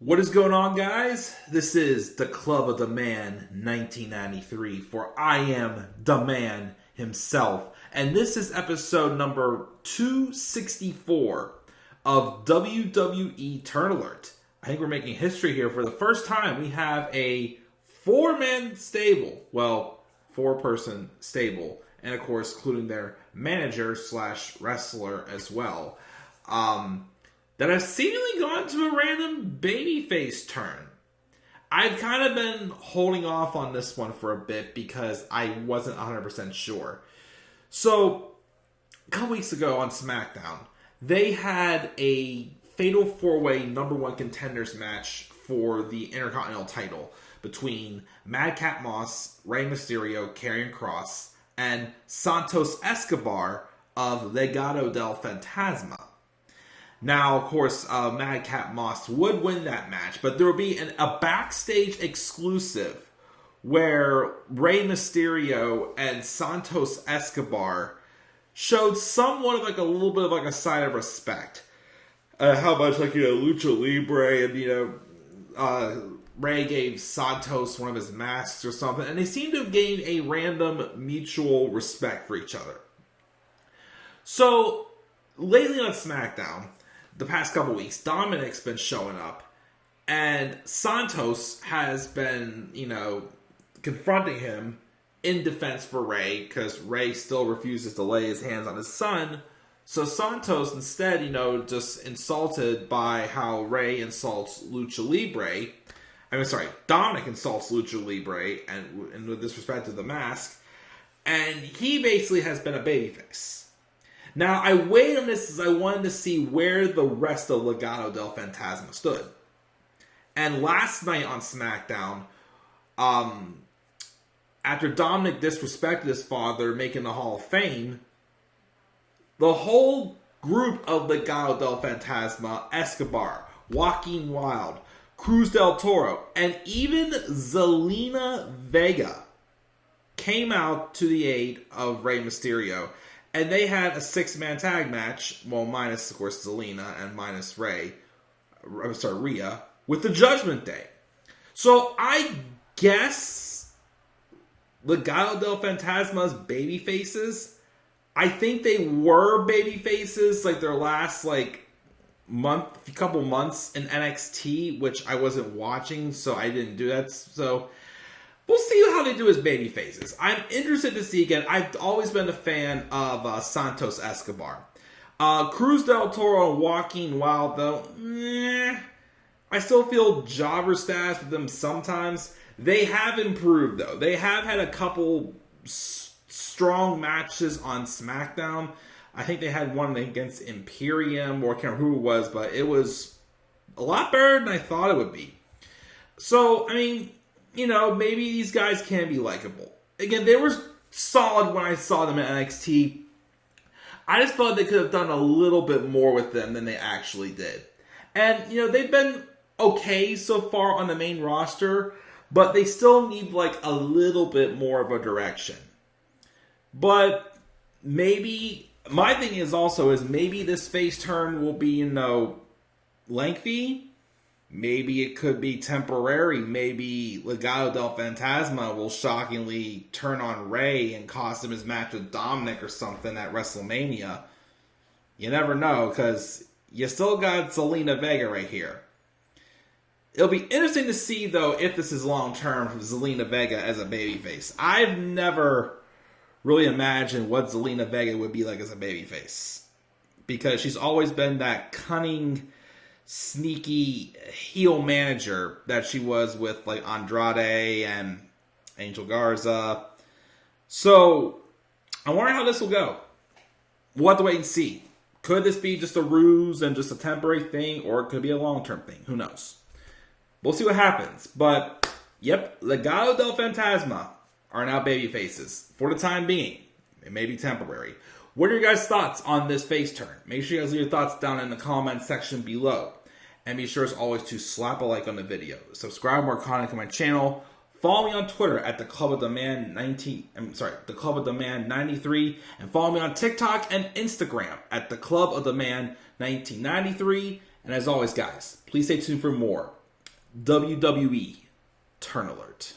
What is going on, guys? This is the Club of the Man 1993, for I am the man himself. And this is episode number 264 of WWE Turn Alert. I think we're making history here. For the first time, we have a four-man stable. Well, four-person stable. And, of course, including their manager / wrestler as well. That have seemingly gone to a random babyface turn. I've kind of been holding off on this one for a bit because I wasn't 100% sure. So, a couple weeks ago on SmackDown, they had a Fatal 4-Way #1 contenders match for the Intercontinental title between Madcap Moss, Rey Mysterio, Karrion Kross, and Santos Escobar of Legado Del Fantasma. Now, of course, Madcap Moss would win that match, but there will be a backstage exclusive where Rey Mysterio and Santos Escobar showed somewhat of like a little bit of like a sign of respect. How much like, Lucha Libre and, Rey gave Santos one of his masks or something, and they seem to have gained a random mutual respect for each other. So, lately on SmackDown, the past couple weeks, Dominic's been showing up, and Santos has been, confronting him in defense for Rey, because Rey still refuses to lay his hands on his son. So Santos instead, just insulted by how Rey insults Lucha Libre. Dominic insults Lucha Libre, and with disrespect to the mask, and he basically has been a babyface. Now, I weighed on this as I wanted to see where the rest of Legado Del Fantasma stood. And last night on SmackDown, after Dominic disrespected his father making the Hall of Fame, the whole group of Legado Del Fantasma, Escobar, Joaquin Wilde, Cruz del Toro, and even Zelina Vega came out to the aid of Rey Mysterio. And they had a 6-man tag match, well, minus, of course, Zelina and minus Rhea, with the Judgment Day. So I guess Legado del Fantasma's baby faces, I think they were baby faces like their last couple months in NXT, which I wasn't watching, so I didn't do that. So we'll see how they do as baby faces. I'm interested to see again. I've always been a fan of Santos Escobar. Cruz del Toro and Joaquin Wilde, though, I still feel jobber status with them sometimes. They have improved, though. They have had a couple strong matches on SmackDown. I think they had one against Imperium, or I can't remember who it was, but it was a lot better than I thought it would be. So, maybe these guys can be likable. Again, they were solid when I saw them in NXT. I just thought they could have done a little bit more with them than they actually did. And, they've been okay so far on the main roster, but they still need a little bit more of a direction. But maybe, my thing is maybe this face turn will be, lengthy. Maybe it could be temporary. Maybe Legado del Fantasma will shockingly turn on Rey and cost him his match with Dominic or something at WrestleMania. You never know, because you still got Zelina Vega right here. It'll be interesting to see, though, if this is long-term for Zelina Vega as a babyface. I've never really imagined what Zelina Vega would be like as a babyface, because she's always been that cunning, sneaky heel manager that she was with Andrade and Angel Garza. So I wonder how this will go. We'll have to wait and see. Could this be just a ruse and just a temporary thing, or it could be a long-term thing? Who knows? We'll see what happens. But yep, Legado del Fantasma are now baby faces for the time being. It may be temporary. What are your guys' thoughts on this face turn? Make sure you guys leave your thoughts down in the comment section below. And be sure as always to slap a like on the video. Subscribe for more content on my channel. Follow me on Twitter at the Club of the Man 93, and follow me on TikTok and Instagram at the Club of the Man 1993. And as always, guys, please stay tuned for more WWE Turn Alert.